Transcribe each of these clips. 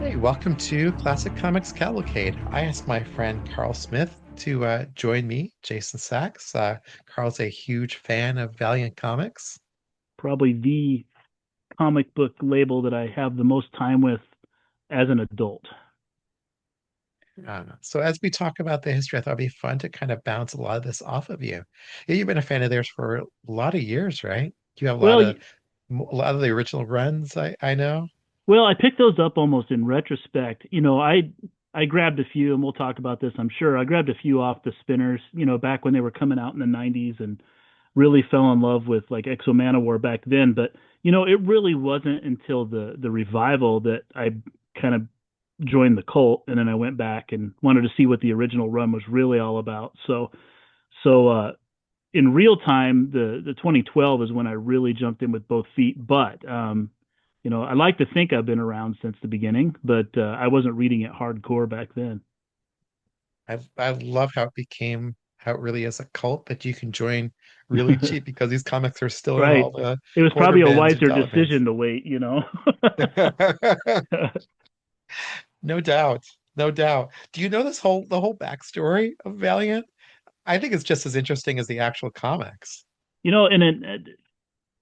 Hey, welcome to Classic Comics Cavalcade. I asked my friend Carl Smith to join me, Jason Sachs. Carl's a huge fan of Valiant Comics. Probably the comic book label that I have the most time with as an adult. So as we talk about the history, I thought it'd be fun to kind of bounce a lot of this off of you. Yeah, you've been a fan of theirs for a lot of years, right? You have Well, a lot of the original runs, I know. well, I picked those up almost in retrospect. I grabbed a few, and we'll talk about this, I'm sure. I grabbed a few off the spinners, back when they were coming out in the '90s, and really fell in love with like Exo Manowar back then. But it really wasn't until the revival that I kind of joined the cult, and then I went back and wanted to see what the original run was really all about. So in real time, the 2012 is when I really jumped in with both feet. But I like to think I've been around since the beginning, but I wasn't reading it hardcore back then. I love how it really is a cult that you can join really cheap because these comics are still in Right. all the It was quarter probably a bins and wiser dollar bins. decision to wait. No doubt. No doubt. Do you know the whole backstory of Valiant? I think it's just as interesting as the actual comics. And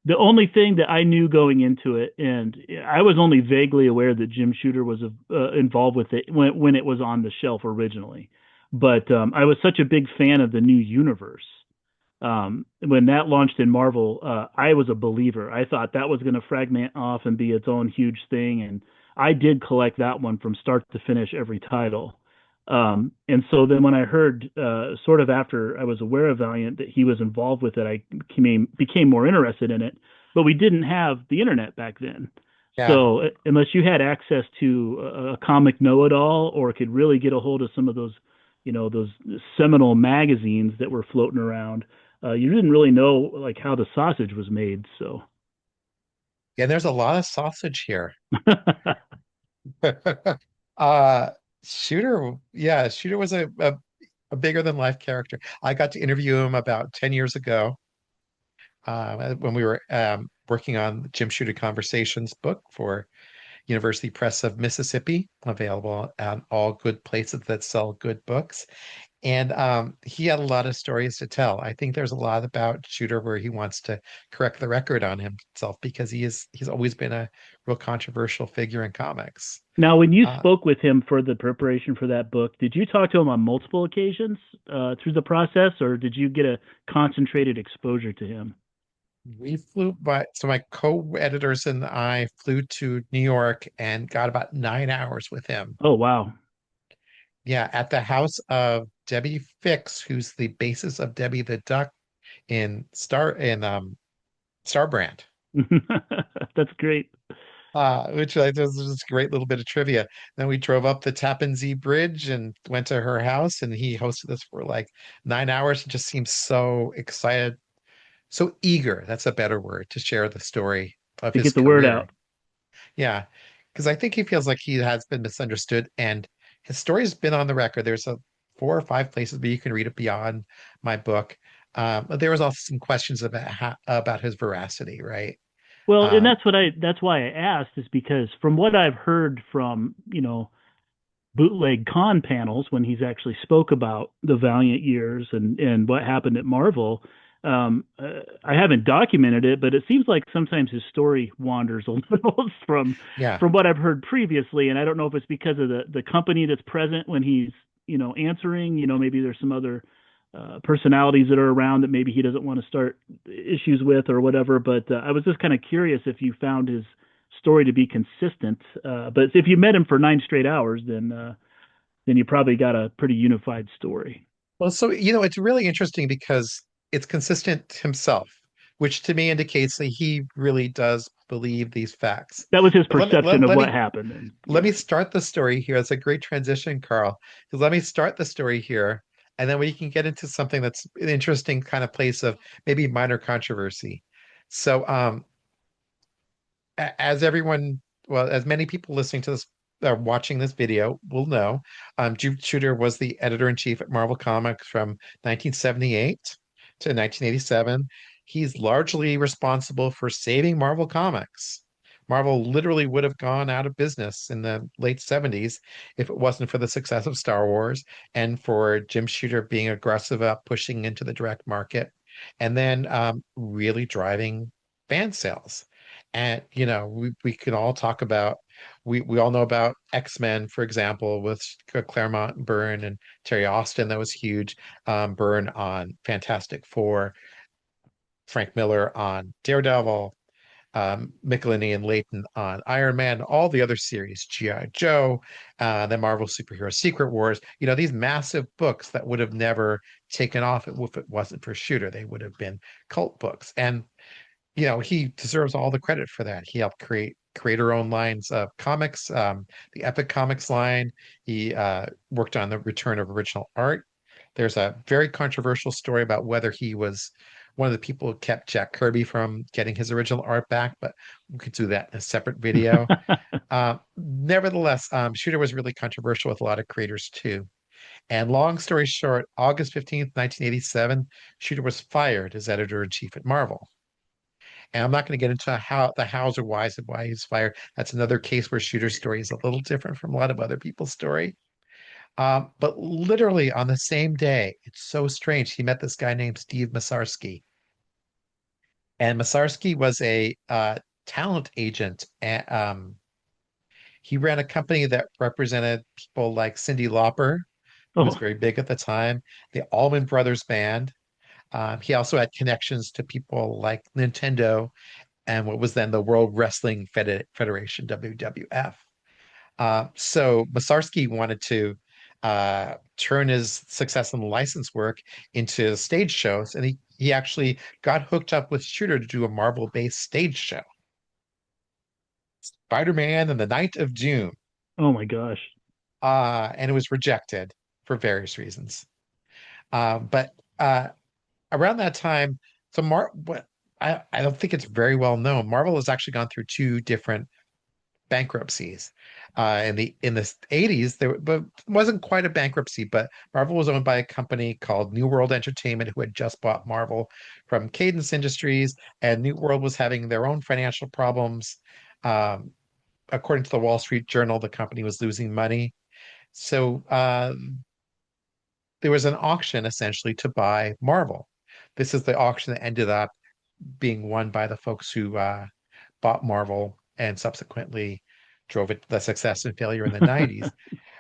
the only thing that I knew going into it, and I was only vaguely aware that Jim Shooter was involved with it when it was on the shelf originally. But I was such a big fan of the new universe. When that launched in Marvel, I was a believer. I thought that was going to fragment off and be its own huge thing. And I did collect that one from start to finish, every title. And so then when I heard, sort of after I was aware of Valiant that he was involved with it, I became more interested in it. But we didn't have the internet back then. Yeah. So unless you had access to a comic know-it-all or could really get a hold of some of those seminal magazines that were floating around, you didn't really know like how the sausage was made. So Yeah, there's a lot of sausage here. Uh Shooter was a bigger than life character. I got to interview him about 10 years ago, when we were working on Jim Shooter Conversations book for University Press of Mississippi, available at all good places that sell good books. And he had a lot of stories to tell. I think there's a lot about Shooter where he wants to correct the record on himself because he's always been a real controversial figure in comics. now, when you Uh, spoke with him for the preparation for that book, did you talk to him on multiple occasions through the process, or did you get a concentrated exposure to him? we flew by, so my co-editors and I flew to New York and got about 9 hours with him. Oh, wow. Yeah, at the house of Debbie Fix, who's the basis of Debbie the Duck in Starbrand. That's great. Which I just was just a great little bit of trivia. Then we drove up the Tappan Zee Bridge and went to her house, and he hosted us for like 9 hours. He just seemed so excited, so eager. That's a better word to share the story of To his get the word career. out. Yeah, because I think he feels like he has been misunderstood, and his story's been on the record. There's a 4 or 5 places where you can read it beyond my book. But there was also some questions about his veracity, right? Well, and Um, that's why I asked, is because from what I've heard from, bootleg con panels when he's actually spoke about the Valiant years and what happened at Marvel. I haven't documented it, but it seems like sometimes his story wanders a little yeah. from what I've heard previously, and I don't know if it's because of the company that's present when he's answering. Maybe there's some other personalities that are around that maybe he doesn't want to start issues with or whatever. But I was just kind of curious if you found his story to be consistent. But if you met him for 9 straight hours, then you probably got a pretty unified story. Well, so it's really interesting because it's consistent himself, which to me indicates that he really does believe these facts. That was his But perception of what happened. And let me yeah, start the story here. It's a great transition, Carl. Because let me start the story here, and then we can get into something that's an interesting kind of place of maybe minor controversy. So, as everyone, well, as many people listening to this, watching this video will know, Jim Shooter was the editor-in-chief at Marvel Comics from 1978 to 1987. He's largely responsible for saving Marvel Comics. Marvel literally would have gone out of business in the late 70s if it wasn't for the success of Star Wars and for Jim Shooter being aggressive about pushing into the direct market and then really driving fan sales. And, we can all talk about, we all know about X-Men, for example, with Claremont and Byrne and Terry Austin. That was huge. Byrne on Fantastic Four, Frank Miller on Daredevil, Michelini and Layton on Iron Man, all the other series, G.I. Joe, the Marvel Superhero Secret Wars, these massive books that would have never taken off if it wasn't for Shooter. They would have been cult books. And, he deserves all the credit for that. He helped create her own lines of comics, the Epic Comics line. He worked on the return of original art. There's a very controversial story about whether he was one of the people who kept Jack Kirby from getting his original art back, but we could do that in a separate video. Nevertheless, Shooter was really controversial with a lot of creators too. And long story short, August 15th, 1987, Shooter was fired as editor-in-chief at Marvel. And I'm not going to get into how the hows or whys of why he's fired. That's another case where Shooter's story is a little different from a lot of other people's story. But literally on the same day, it's so strange. He met this guy named Steve Masarski. And Masarski was a talent agent. And, he ran a company that represented people like Cyndi Lauper, who was Oh, very big at the time, the Allman Brothers Band. He also had connections to people like Nintendo and what was then the World Wrestling Federation, WWF. So Masarski wanted to turn his success in the license work into stage shows, and he actually got hooked up with Shooter to do a Marvel-based stage show, Spider-Man and the Night of Doom, oh my gosh. and it was rejected for various reasons. But around that time, so what I don't think it's very well known. Marvel has actually gone through two different bankruptcies. In the 80s, there but wasn't quite a bankruptcy, but Marvel was owned by a company called New World Entertainment, who had just bought Marvel from Cadence Industries, and New World was having their own financial problems. Um, According to the Wall Street Journal, the company was losing money. So there was an auction essentially to buy Marvel. This is the auction that ended up being won by the folks who bought Marvel and subsequently drove it to the success and failure in the 90s.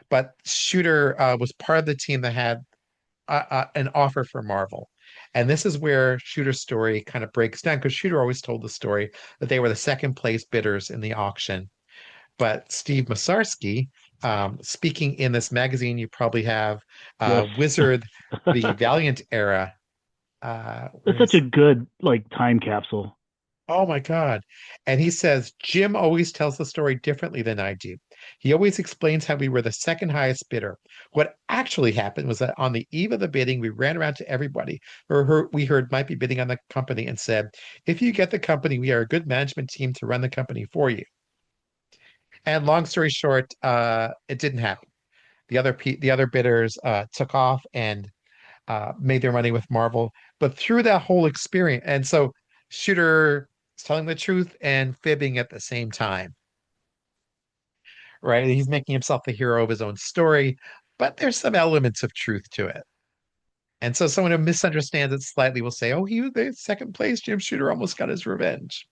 But Shooter was part of the team that had an offer for Marvel. And this is where Shooter's story kind of breaks down because Shooter always told the story that they were the second place bidders in the auction. But Steve Masarski, speaking in this magazine, you probably have Yes. Wizard, the Valiant era. That's Where such a is good like time capsule. Oh my God. And he says, Jim always tells the story differently than I do. He always explains how we were the second highest bidder. What actually happened was that on the eve of the bidding, we ran around to everybody we heard might be bidding on the company and said, if you get the company, we are a good management team to run the company for you. And long story short, it didn't happen. The other bidders took off and made their money with Marvel. But through that whole experience, and so Shooter is telling the truth and fibbing at the same time, right? He's making himself the hero of his own story, but there's some elements of truth to it. And so someone who misunderstands it slightly will say, "Oh, he was the second place. Jim Shooter almost got his revenge."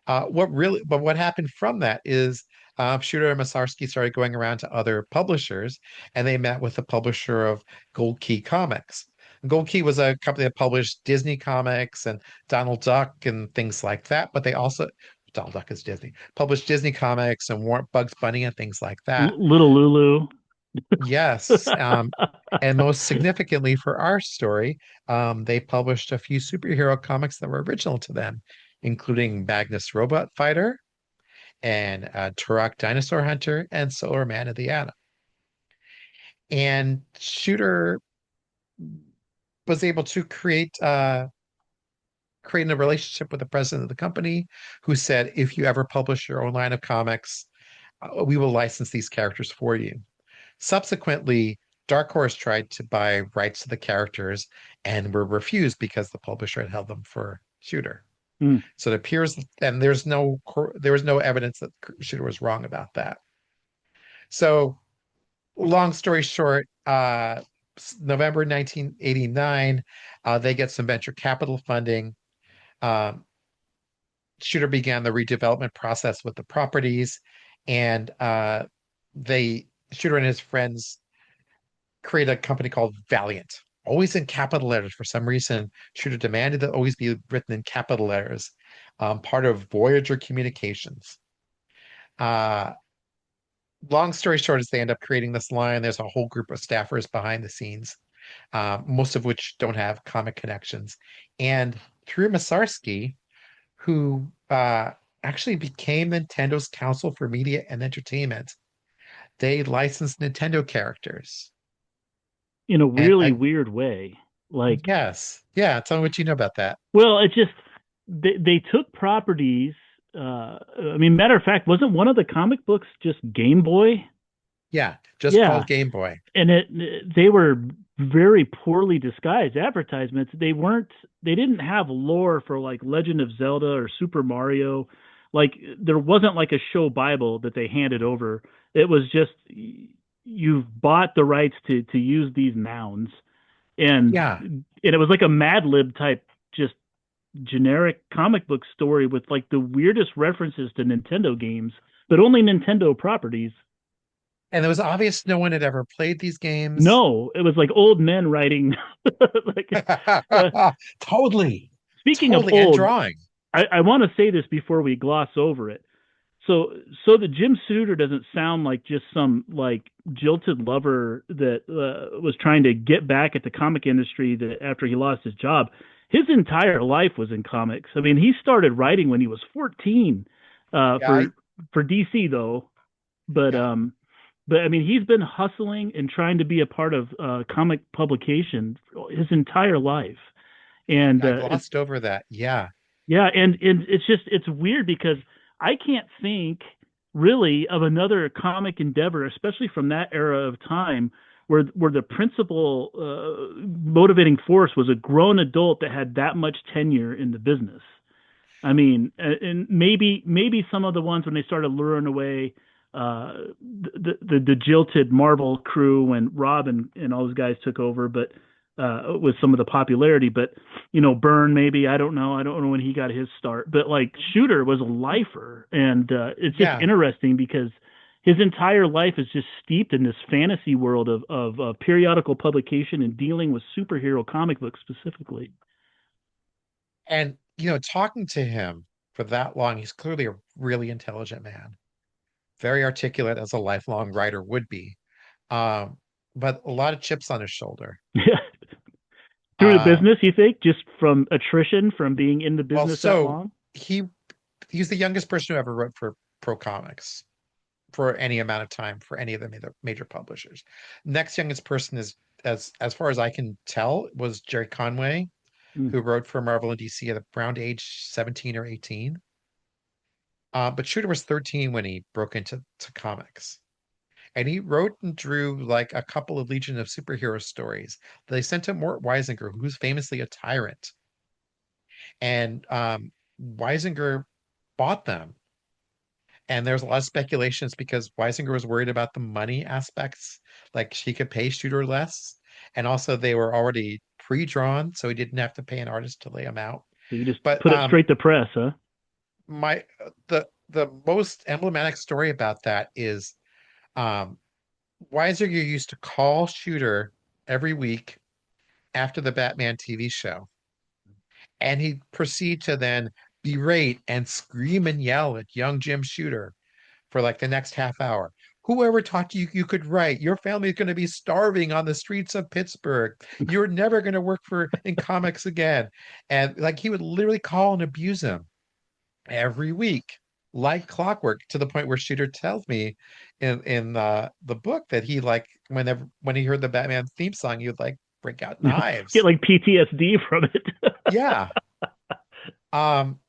But what happened from that is Shooter and Masarsky started going around to other publishers, and they met with the publisher of Gold Key Comics. Gold Key was a company that published Disney comics and Donald Duck and things like that, but they also Donald Duck is Disney published Disney comics and Bugs Bunny and things like that. Little Lulu. Yes, and most significantly for our story, they published a few superhero comics that were original to them, including Magnus Robot Fighter and Turok Dinosaur Hunter and Solar Man of the Atom. And Shooter was able to create a relationship with the president of the company, who said, "If you ever publish your own line of comics, we will license these characters for you." Subsequently, Dark Horse tried to buy rights to the characters and were refused because the publisher had held them for Shooter. Mm. So it appears, and there was no evidence that Shooter was wrong about that. So long story short, November 1989, they get some venture capital funding. Um, Shooter began the redevelopment process with the properties, and they Shooter and his friends create a company called Valiant. Always in capital letters for some reason. Shooter demanded that always be written in capital letters. Part of Voyager Communications. Uh, Long story short is they end up creating this line. There's a whole group of staffers behind the scenes, most of which don't have comic connections. And through Masarsky, who actually became Nintendo's counsel for media and entertainment, they licensed Nintendo characters. In a And really weird way. Like, yes, yeah, tell me what you know about that. well, it just they took properties. I mean, matter of fact, wasn't one of the comic books just Game Boy? Yeah, just Yeah, called Game Boy. and they were very poorly disguised advertisements. They didn't have lore for like Legend of Zelda or Super Mario. Like there wasn't like a show Bible that they handed over. It was just you've bought the rights to use these nouns, Yeah, and it was like a Mad Lib type just generic comic book story with like the weirdest references to Nintendo games, but only Nintendo properties. and it was obvious no one had ever played these games. No, it was like old men writing. like uh, Totally, speaking of totally, and old, drawing. I want to say this before we gloss over it. So the Jim Suiter doesn't sound like just some like jilted lover that was trying to get back at the comic industry that after he lost his job. His entire life was in comics. I mean, he started writing when he was 14 uh, Yeah, for for DC though, but yeah, um, but I mean, he's been hustling and trying to be a part of comic publication his entire life, and I it's glossed over that. Yeah, yeah, and it's just it's weird because I can't think really of another comic endeavor, especially from that era of time, where the principal motivating force was a grown adult that had that much tenure in the business. I mean, and maybe some of the ones when they started luring away the jilted Marvel crew when Rob and all those guys took over, but with some of the popularity. But Byrne maybe I don't know when he got his start, but like Shooter was a lifer, and it's just yeah. interesting because his entire life is just steeped in this fantasy world of periodical publication and dealing with superhero comic books specifically. And talking to him for that long, he's clearly a really intelligent man, very articulate as a lifelong writer would be. Um, but a lot of chips on his shoulder. Through the Uh, business, you think, just from attrition from being in the well, business that so long? he he's the youngest person who ever wrote for Pro Comics for any amount of time for any of the major publishers. Next youngest person is, as far as I can tell, was Jerry Conway, Mm. who wrote for Marvel and DC at around age 17 or 18. But Shooter was 13 when he broke into comics. And he wrote and drew like a couple of Legion of Superhero stories. They sent to Mort Weisinger, who's famously a tyrant. And Weisinger bought them. And there's a lot of speculations because Weisinger was worried about the money aspects, like she could pay Shooter less. And also they were already pre-drawn, so he didn't have to pay an artist to lay them out. So you just But put it straight to press, huh? my the most emblematic story about that is um Weisinger used to call Shooter every week after the Batman TV show, and he'd proceed to then berate and scream and yell at young Jim Shooter for like the next half hour. Whoever taught you you could write? Your family is going to be starving on the streets of Pittsburgh. You're never going to work for in comics again. And like he would literally call and abuse him every week, like clockwork, to the point where Shooter tells me in the book that he like when he heard the Batman theme song, he would like break out Get knives. like PTSD from it. Yeah. Um,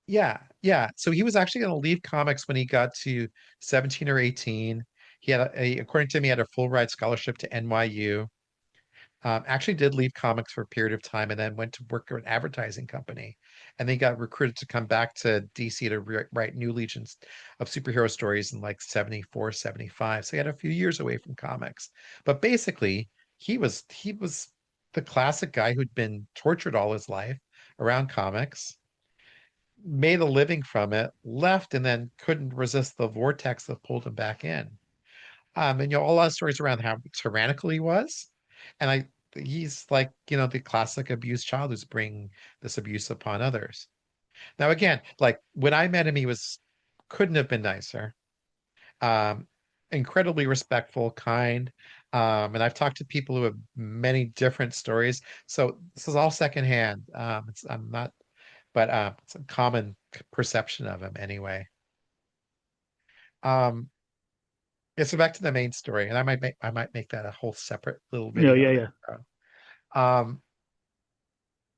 yeah. So he was actually going to leave comics when he got to 17 or 18. He had according to me, he had a full ride scholarship to NYU. Actually did leave comics for a period of time and then went to work for an advertising company. And they got recruited to come back to DC to write new legions of superhero stories in like 74, 75. So he had a few years away from comics. But basically, he was the classic guy who'd been tortured all his life around comics, made a living from it, left, and then couldn't resist the vortex that pulled him back in. And a lot of stories around how tyrannical he was. And he's like, the classic abused child who's bringing this abuse upon others. Now, again, like when I met him, he was couldn't have been nicer. Um, Incredibly respectful, kind. And I've talked to people who have many different stories. So this is all secondhand. I'm not, but it's a common perception of him anyway. Um, yeah, so back to the main story, and I might make that a whole separate little Yeah, video yeah, yeah. there. Um,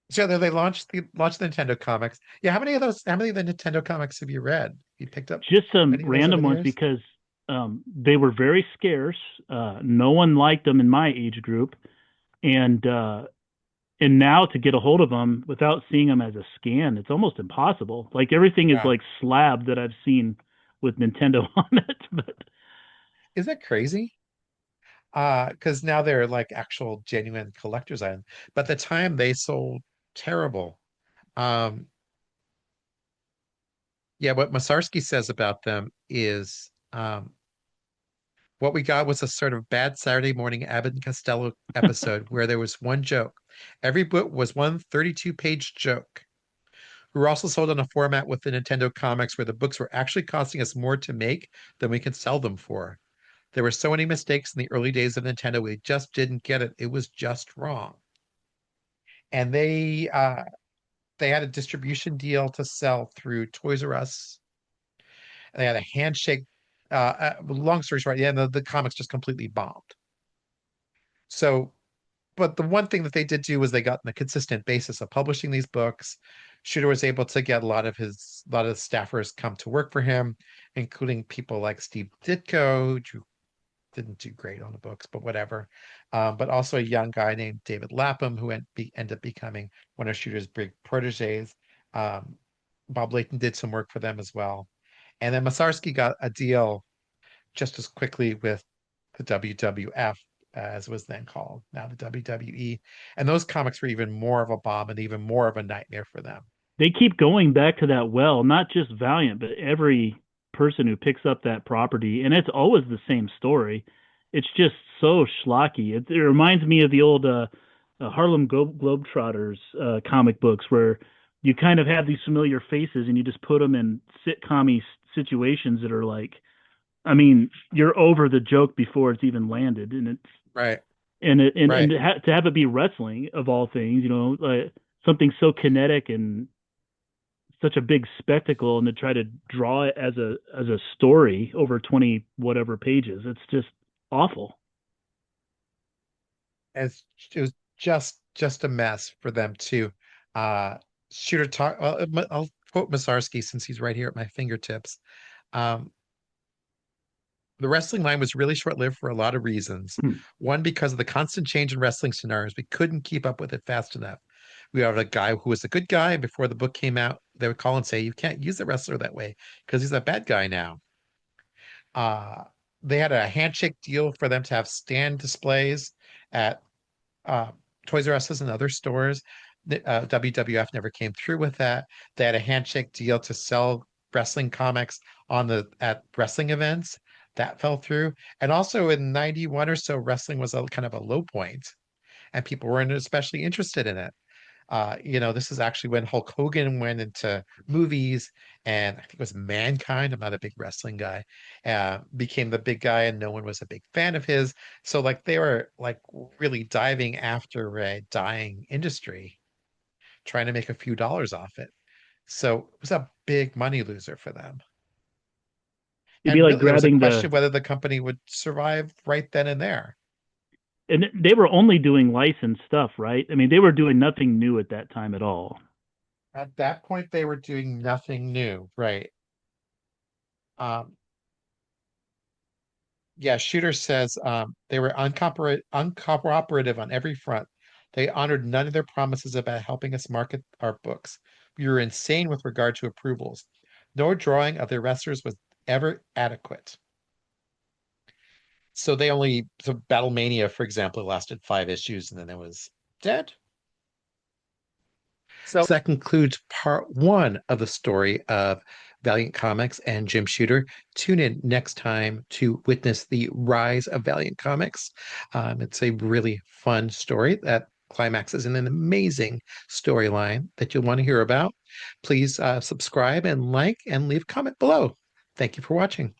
so yeah, they launched the Nintendo comics. Yeah, how many of the Nintendo comics have you read? You picked up Just some any of those over random the ones years? because they were very scarce. No one liked them in my age group, and now to get a hold of them without seeing them as a scan, it's almost impossible. Like everything is Yeah. like slab that I've seen with Nintendo on it. But Is that crazy? Because now they're like actual genuine collector's items. But at the time they sold terrible. Um, yeah, what Masarsky says about them is what we got was a sort of bad Saturday morning Abbott and Costello episode where there was one joke. Every book was one 32-page joke. We were also sold on a format with the Nintendo comics where the books were actually costing us more to make than we could sell them for. There were so many mistakes in the early days of Nintendo, we just didn't get it. It was just wrong. And they had a distribution deal to sell through Toys R Us. And they had a handshake. Long story short, yeah, the comics just completely bombed. So, but the one thing that they did do was they got on a consistent basis of publishing these books. Shooter was able to get a lot of staffers come to work for him, including people like Steve Ditko, who didn't do great on the books, but whatever. But also a young guy named David Lapham, who ended up becoming one of Shooter's big proteges. Um, Bob Layton did some work for them as well. And then Masarsky got a deal just as quickly with the WWF, as it was then called, now the WWE. And those comics were even more of a bomb and even more of a nightmare for them. they keep going back to that well, not just Valiant, but every person who picks up that property, and it's always the same story. It's just so schlocky. It reminds me of the old Harlem Globetrotters comic books where you kind of have these familiar faces and you just put them in sitcom situations that are like, I mean, you're over the joke before it's even landed, and it's Right, and right. to have it be wrestling of all things, something so kinetic and such a big spectacle, and to try to draw it as a story over 20 whatever pages, it's just awful. As it was just a mess for them too. Uh, Shooter talk. I'll quote Masarsky since he's right here at my fingertips. Um, The wrestling line was really short-lived for a lot of reasons. One, because of the constant change in wrestling scenarios, we couldn't keep up with it fast enough. We had a guy who was a good guy, and before the book came out, they would call and say, "You can't use the wrestler that way because he's a bad guy now." Uh, they had a handshake deal for them to have stand displays at uh, Toys R Us and other stores. WWF never came through with that. They had a handshake deal to sell wrestling comics on the at wrestling events. That fell through. And also in 91 or so, wrestling was a kind of a low point, and people weren't especially interested in it. This is actually when Hulk Hogan went into movies, and I think it was Mankind. I'm not a big wrestling guy. Became the big guy, and no one was a big fan of his. So like they were like really diving after a dying industry, trying to make a few dollars off it. So it was a big money loser for them. It'd be And like really, there was a grabbing question whether the company would survive right then and there. and they were only doing licensed stuff, right? I mean, they were doing nothing new at that time at all. At that point, they were doing nothing new, right? Um, Yeah, Shooter says they were uncooperative on every front. They honored none of their promises about helping us market our books. We were insane with regard to approvals. No drawing of their wrestlers was ever adequate. So Battle Mania, for example, lasted 5 issues and then it was dead. So that concludes part one of the story of Valiant Comics and Jim Shooter. Tune in next time to witness the rise of Valiant Comics. It's a really fun story that climaxes in an amazing storyline that you'll want to hear about. Please subscribe and like and leave a comment below. Thank you for watching.